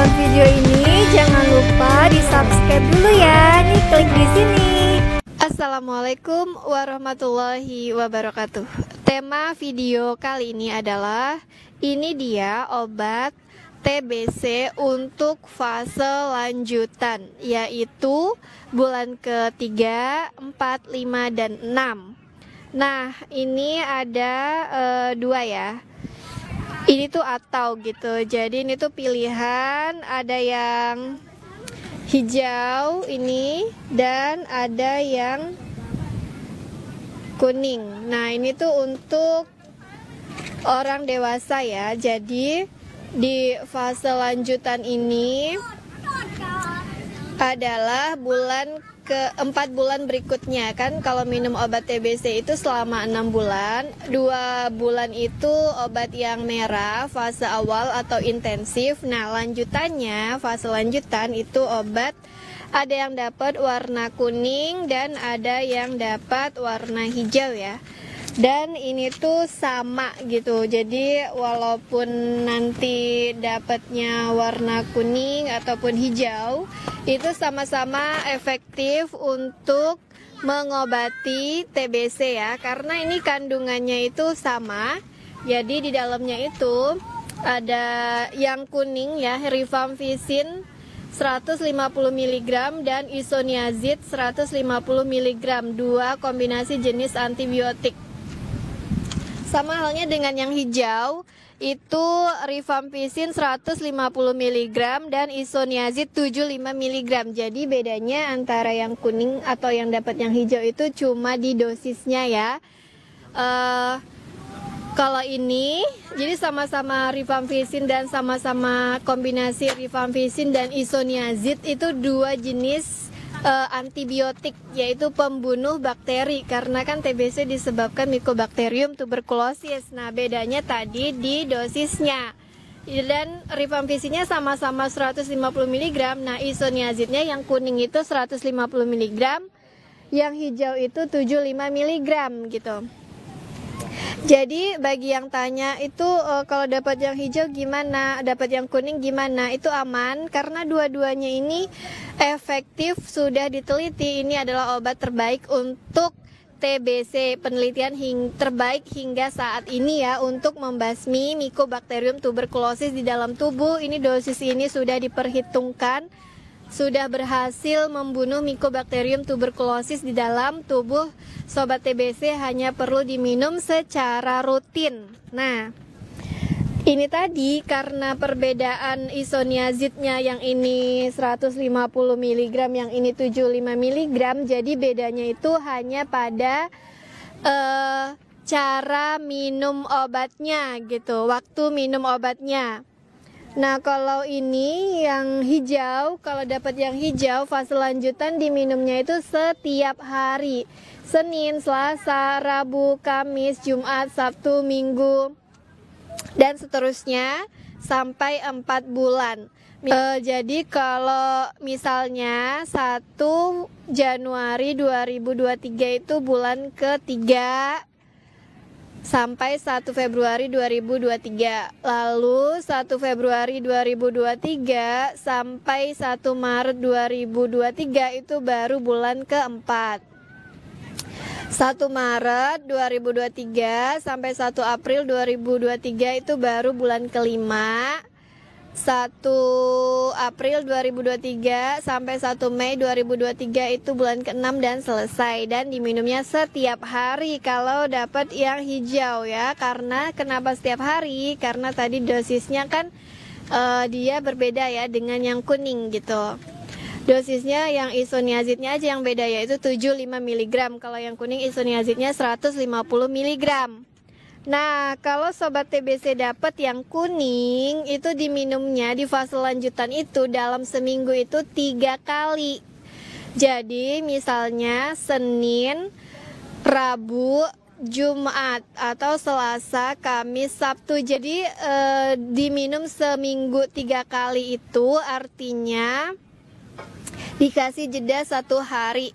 nonton video ini, jangan lupa di subscribe dulu ya. Nih, klik di sini. Assalamualaikum warahmatullahi wabarakatuh. Tema video kali ini adalah ini dia obat TBC untuk fase lanjutan, yaitu bulan ketiga, 4, 5, dan 6. Nah, ini ada dua ya. Ini tuh atau gitu. Jadi ini tuh pilihan, ada yang hijau ini dan ada yang kuning. Nah, ini tuh untuk orang dewasa ya. Jadi di fase lanjutan ini adalah keempat bulan berikutnya. Kan kalau minum obat TBC itu selama 6 bulan, 2 bulan itu obat yang merah fase awal atau intensif. Nah, lanjutannya fase lanjutan itu obat ada yang dapat warna kuning dan ada yang dapat warna hijau ya. Dan ini tuh sama gitu. Jadi walaupun nanti dapatnya warna kuning ataupun hijau, itu sama-sama efektif untuk mengobati TBC ya. Karena ini kandungannya itu sama. Jadi di dalamnya itu ada yang kuning ya, rifampicin 150 mg dan isoniazid 150 mg, dua kombinasi jenis antibiotik. Sama halnya dengan yang hijau, itu rifampicin 150 mg dan isoniazid 75 mg. Jadi bedanya antara yang kuning atau yang dapat yang hijau itu cuma di dosisnya ya. Kalau ini, jadi sama-sama rifampicin dan sama-sama kombinasi rifampicin dan isoniazid itu dua jenis antibiotik, yaitu pembunuh bakteri, karena kan TBC disebabkan Mycobacterium tuberculosis. Nah, bedanya tadi di dosisnya. Dan rifampicinnya sama-sama 150 mg. Nah, isoniazidnya yang kuning itu 150 mg, yang hijau itu 75 mg gitu. Jadi bagi yang tanya itu kalau dapat yang hijau gimana, dapat yang kuning gimana, itu aman karena dua-duanya ini efektif, sudah diteliti. Ini adalah obat terbaik untuk TBC, penelitian terbaik hingga saat ini ya untuk membasmi Mycobacterium tuberculosis di dalam tubuh. Ini dosis ini sudah diperhitungkan, sudah berhasil membunuh Mycobacterium tuberculosis di dalam tubuh sobat TBC, hanya perlu diminum secara rutin. Nah, ini tadi karena perbedaan isoniazidnya, yang ini 150 mg, yang ini 75 mg, jadi bedanya itu hanya pada cara minum obatnya gitu, waktu minum obatnya. Nah, kalau ini yang hijau, kalau dapat yang hijau fase lanjutan diminumnya itu setiap hari. Senin, Selasa, Rabu, Kamis, Jumat, Sabtu, Minggu, dan seterusnya sampai 4 bulan. Jadi kalau misalnya 1 Januari 2023 itu bulan ketiga sampai 1 Februari 2023. Lalu 1 Februari 2023 sampai 1 Maret 2023 itu baru bulan keempat. 1 Maret 2023 sampai 1 April 2023 itu baru bulan kelima. 1 April 2023 sampai 1 Mei 2023 itu bulan ke-6 dan selesai. Dan diminumnya setiap hari kalau dapat yang hijau ya. Karena kenapa setiap hari? Karena tadi dosisnya kan dia berbeda ya dengan yang kuning gitu. Dosisnya yang isoniazidnya aja yang beda, yaitu 75 mg. Kalau yang kuning isoniazidnya 150 mg. Nah, kalau sobat TBC dapat yang kuning, itu diminumnya di fase lanjutan itu dalam seminggu itu 3 kali. Jadi misalnya Senin, Rabu, Jumat, atau Selasa, Kamis, Sabtu. Jadi diminum seminggu 3 kali itu artinya dikasih jeda 1 hari.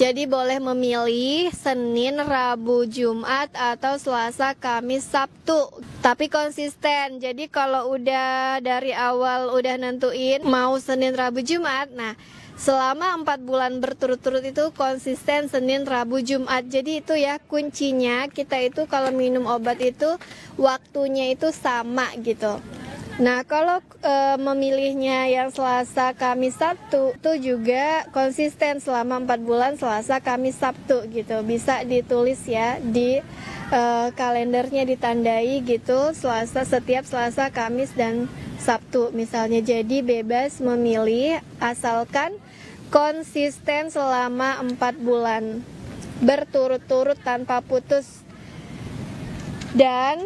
Jadi boleh memilih Senin, Rabu, Jumat, atau Selasa, Kamis, Sabtu. Tapi konsisten. Jadi kalau udah dari awal udah nentuin mau Senin, Rabu, Jumat, nah selama 4 bulan berturut-turut itu konsisten Senin, Rabu, Jumat. Jadi itu ya kuncinya, kita itu kalau minum obat itu waktunya itu sama gitu. Nah kalau memilihnya yang Selasa, Kamis, Sabtu itu juga konsisten selama 4 bulan Selasa, Kamis, Sabtu gitu. Bisa ditulis ya di kalendernya, ditandai gitu, setiap Selasa, Kamis, dan Sabtu misalnya. Jadi bebas memilih asalkan konsisten selama 4 bulan berturut-turut tanpa putus. Dan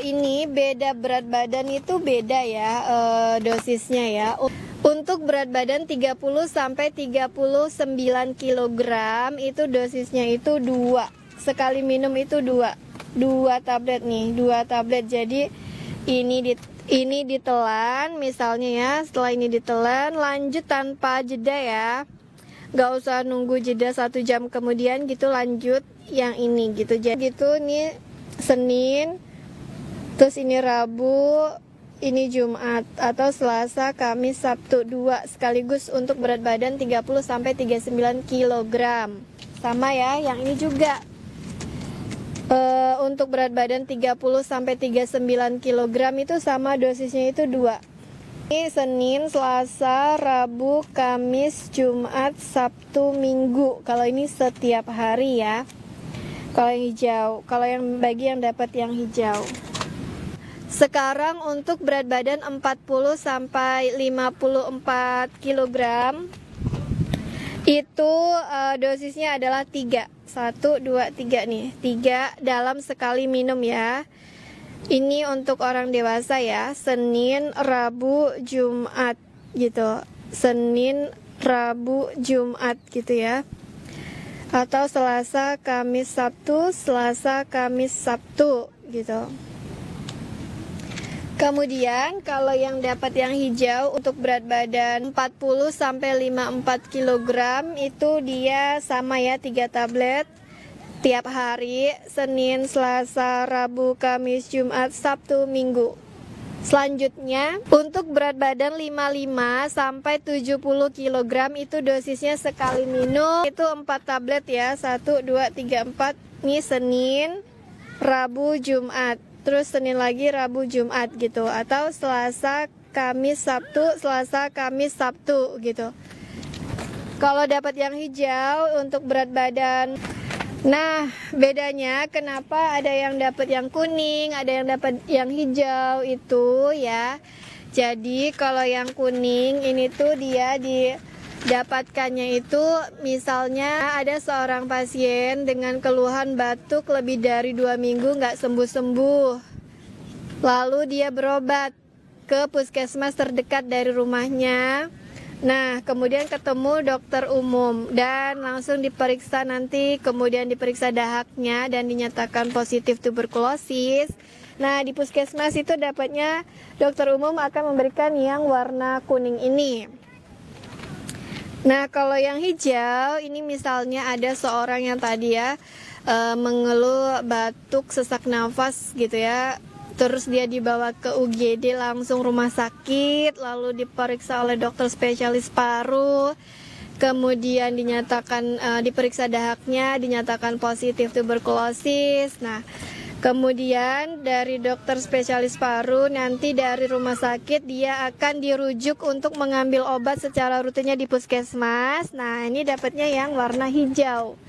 ini beda berat badan itu beda ya dosisnya ya. Untuk berat badan 30 sampai 39 kg itu dosisnya itu 2. Sekali minum itu 2 tablet nih, 2 tablet. Jadi ini ditelan misalnya ya. Setelah ini ditelan, lanjut tanpa jeda ya. Gak usah nunggu jeda 1 jam kemudian gitu, lanjut yang ini gitu. Jadi gitu nih Senin, terus ini Rabu, ini Jumat, atau Selasa, Kamis, Sabtu 2 sekaligus untuk berat badan 30 sampai 39 kg. Sama ya, yang ini juga. Untuk berat badan 30 sampai 39 kg itu sama, dosisnya itu 2. Ini Senin, Selasa, Rabu, Kamis, Jumat, Sabtu, Minggu. Kalau ini setiap hari ya. Kalau yang hijau, kalau yang bagi yang dapat yang hijau. Sekarang untuk berat badan 40 sampai 54 kg itu dosisnya adalah 3. 1, 2, 3 nih. 3 dalam sekali minum ya. Ini untuk orang dewasa ya. Senin, Rabu, Jumat gitu. Senin, Rabu, Jumat gitu ya. Atau Selasa, Kamis, Sabtu, Selasa, Kamis, Sabtu gitu. Kemudian kalau yang dapat yang hijau untuk berat badan 40 sampai 54 kg itu dia sama ya, 3 tablet tiap hari, Senin, Selasa, Rabu, Kamis, Jumat, Sabtu, Minggu. Selanjutnya untuk berat badan 55 sampai 70 kg itu dosisnya sekali minum itu 4 tablet ya. 1, 2, 3, 4. Ini Senin, Rabu, Jumat. Terus Senin lagi, Rabu, Jumat gitu. Atau Selasa, Kamis, Sabtu, Selasa, Kamis, Sabtu gitu. Kalau dapat yang hijau untuk berat badan, nah bedanya kenapa ada yang dapat yang kuning, ada yang dapat yang hijau itu ya. Jadi kalau yang kuning ini tuh dia didapatkannya itu misalnya ada seorang pasien dengan keluhan batuk lebih dari 2 minggu nggak sembuh-sembuh. Lalu dia berobat ke puskesmas terdekat dari rumahnya. Nah, kemudian ketemu dokter umum dan langsung diperiksa nanti, kemudian diperiksa dahaknya dan dinyatakan positif tuberkulosis. Nah, di puskesmas itu dapatnya dokter umum akan memberikan yang warna kuning ini. Nah, kalau yang hijau ini misalnya ada seorang yang tadi ya mengeluh batuk, sesak nafas gitu ya. Terus dia dibawa ke UGD langsung rumah sakit, lalu diperiksa oleh dokter spesialis paru. Kemudian dinyatakan diperiksa dahaknya, dinyatakan positif tuberkulosis. Nah, kemudian dari dokter spesialis paru nanti dari rumah sakit dia akan dirujuk untuk mengambil obat secara rutinnya di puskesmas. Nah, ini dapatnya yang warna hijau.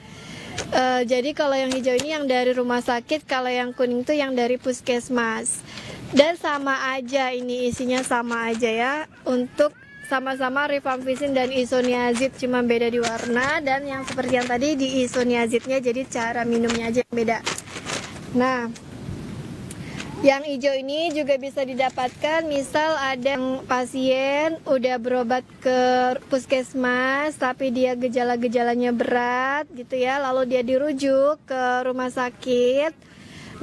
Jadi kalau yang hijau ini yang dari rumah sakit, kalau yang kuning itu yang dari puskesmas. Dan sama aja, ini isinya sama aja ya. Untuk sama-sama rifampicin dan isoniazid, cuma beda di warna. Dan yang seperti yang tadi di isoniazidnya, jadi cara minumnya aja yang beda. Nah, yang hijau ini juga bisa didapatkan misal ada yang pasien udah berobat ke puskesmas tapi dia gejala-gejalanya berat gitu ya, lalu dia dirujuk ke rumah sakit.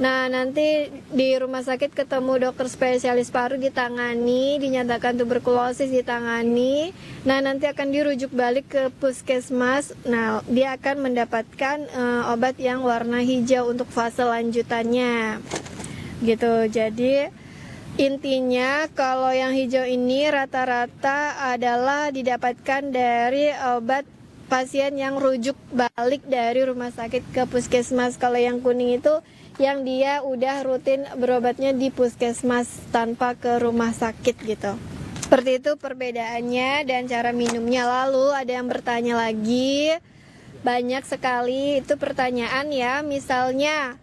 Nah, nanti di rumah sakit ketemu dokter spesialis paru, ditangani, dinyatakan tuberkulosis, ditangani. Nah, nanti akan dirujuk balik ke puskesmas. Nah, dia akan mendapatkan obat yang warna hijau untuk fase lanjutannya. Gitu. Jadi intinya kalau yang hijau ini rata-rata adalah didapatkan dari obat pasien yang rujuk balik dari rumah sakit ke puskesmas. Kalau yang kuning itu yang dia udah rutin berobatnya di puskesmas tanpa ke rumah sakit gitu. Seperti itu perbedaannya dan cara minumnya. Lalu ada yang bertanya lagi, banyak sekali itu pertanyaan ya, misalnya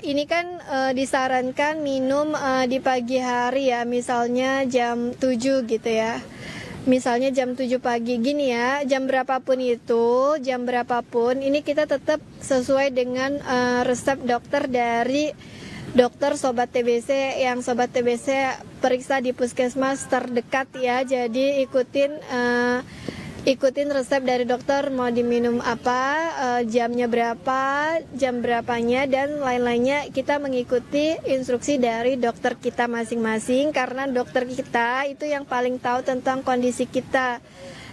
ini kan disarankan minum di pagi hari ya, misalnya jam 7 gitu ya. Misalnya jam 7 pagi gini ya, jam berapapun itu, jam berapapun, ini kita tetap sesuai dengan resep dokter dari dokter Sobat TBC yang Sobat TBC periksa di puskesmas terdekat ya. Jadi ikutin resep dari dokter mau diminum apa, jamnya berapa, jam berapanya, dan lain-lainnya. Kita mengikuti instruksi dari dokter kita masing-masing, karena dokter kita itu yang paling tahu tentang kondisi kita.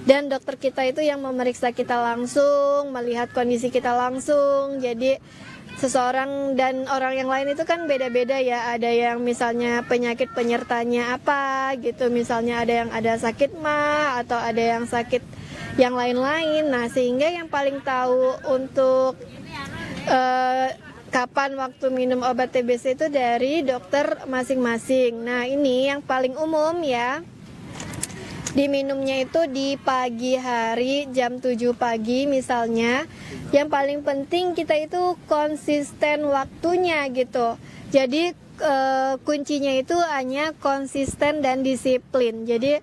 Dan dokter kita itu yang memeriksa kita langsung, melihat kondisi kita langsung. Jadi seseorang dan orang yang lain itu kan beda-beda ya. Ada yang misalnya penyakit penyertanya apa gitu, misalnya ada yang ada sakit mah, atau ada yang sakit yang lain-lain. Nah, sehingga yang paling tahu untuk kapan waktu minum obat TBC itu dari dokter masing-masing. Nah, ini yang paling umum ya. Diminumnya itu di pagi hari jam 7 pagi misalnya. Yang paling penting kita itu konsisten waktunya gitu. Jadi kuncinya itu hanya konsisten dan disiplin. Jadi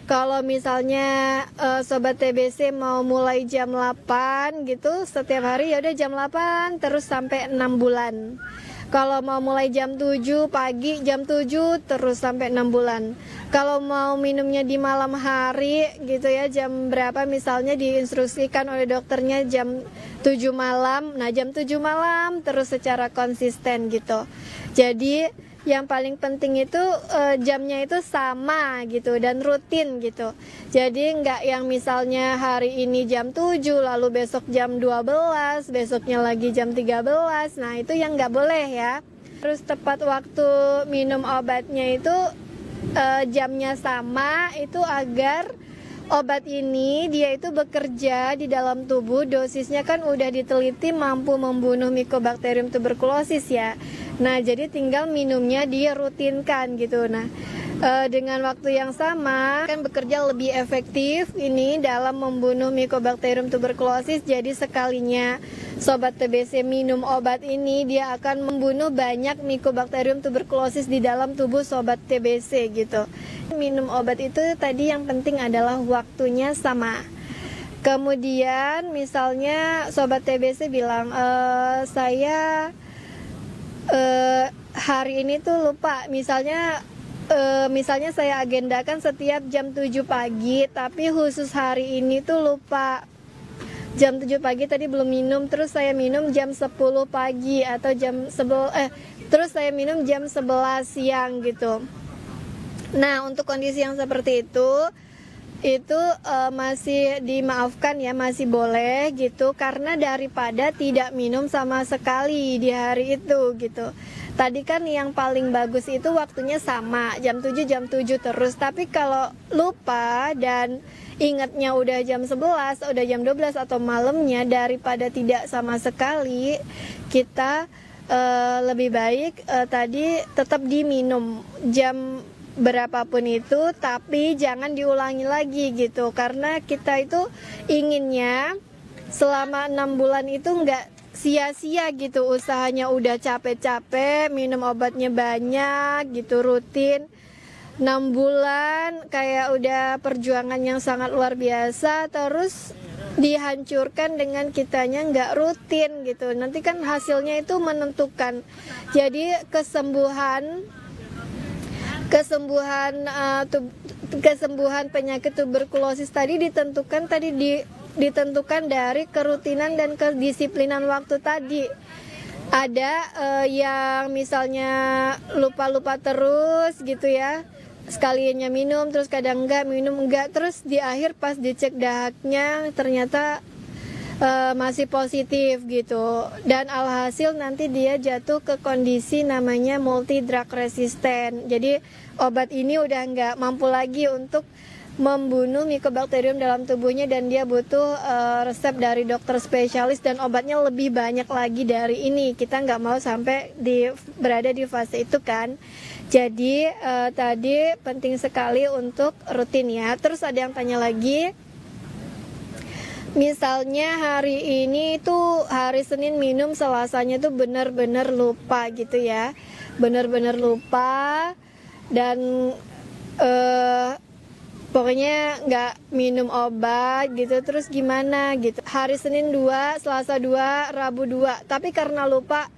kalau misalnya Sobat TBC mau mulai jam 8 gitu, setiap hari ya udah jam 8 terus sampai 6 bulan. Kalau mau mulai jam 7 pagi, jam 7 terus sampai 6 bulan. Kalau mau minumnya di malam hari gitu ya, jam berapa misalnya diinstruksikan oleh dokternya jam 7 malam. Nah, jam 7 malam terus secara konsisten gitu. Jadi yang paling penting itu jamnya itu sama gitu dan rutin gitu. Jadi nggak yang misalnya hari ini jam 7 lalu besok jam 12, besoknya lagi jam 13. Nah, itu yang nggak boleh ya. Terus tepat waktu minum obatnya itu jamnya sama, itu agar obat ini dia itu bekerja di dalam tubuh, dosisnya kan udah diteliti mampu membunuh Mycobacterium tuberculosis ya. Nah, jadi tinggal minumnya dirutinkan gitu. Nah, dengan waktu yang sama kan bekerja lebih efektif ini dalam membunuh Mycobacterium tuberculosis. Jadi sekalinya Sobat TBC minum obat ini, dia akan membunuh banyak Mycobacterium tuberculosis di dalam tubuh Sobat TBC gitu. Minum obat itu tadi yang penting adalah waktunya sama. Kemudian misalnya Sobat TBC bilang, saya hari ini tuh lupa, misalnya saya agendakan setiap jam 7 pagi, tapi khusus hari ini tuh lupa. Jam 7 pagi tadi belum minum, terus saya minum jam 10 pagi atau terus saya minum jam 11 siang gitu. Nah, untuk kondisi yang seperti itu masih dimaafkan ya, masih boleh gitu, karena daripada tidak minum sama sekali di hari itu gitu. Tadi kan yang paling bagus itu waktunya sama, jam 7 terus. Tapi kalau lupa dan ingatnya udah jam 11, udah jam 12 atau malamnya, daripada tidak sama sekali, kita lebih baik tadi tetap diminum jam berapapun itu, tapi jangan diulangi lagi gitu. Karena kita itu inginnya selama 6 bulan itu nggak sia-sia gitu, usahanya udah capek-capek, minum obatnya banyak gitu, rutin 6 bulan kayak udah perjuangan yang sangat luar biasa, terus dihancurkan dengan kitanya nggak rutin gitu. Nanti kan hasilnya itu menentukan. Jadi kesembuhan penyakit tuberkulosis tadi ditentukan dari kerutinan dan kedisiplinan waktu tadi. Ada yang misalnya lupa-lupa terus gitu ya, sekalinya minum terus kadang minum enggak, terus di akhir pas dicek dahaknya ternyata masih positif gitu, dan alhasil nanti dia jatuh ke kondisi namanya multi drug resistant. Jadi obat ini udah nggak mampu lagi untuk membunuh Mycobacterium dalam tubuhnya, dan dia butuh resep dari dokter spesialis dan obatnya lebih banyak lagi dari ini. Kita nggak mau sampai berada di fase itu kan. Jadi tadi penting sekali untuk rutin ya. Terus ada yang tanya lagi, misalnya hari ini tuh hari Senin minum, Selasanya tuh benar-benar lupa gitu ya, benar-benar lupa dan pokoknya nggak minum obat gitu, terus gimana gitu. Hari Senin 2, Selasa 2, Rabu 2, tapi karena lupa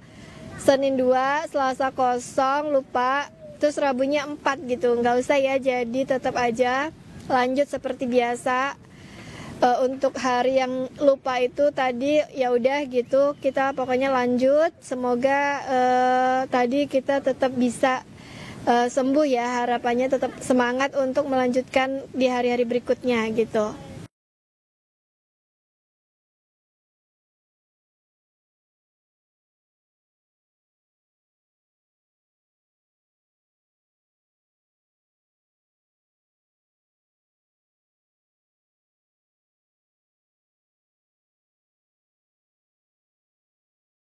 Senin 2, Selasa kosong, lupa, terus Rabunya 4 gitu. Nggak usah ya, jadi tetap aja lanjut seperti biasa. Untuk hari yang lupa itu tadi ya udah gitu, kita pokoknya lanjut. Semoga tadi kita tetap bisa sembuh ya, harapannya tetap semangat untuk melanjutkan di hari-hari berikutnya gitu.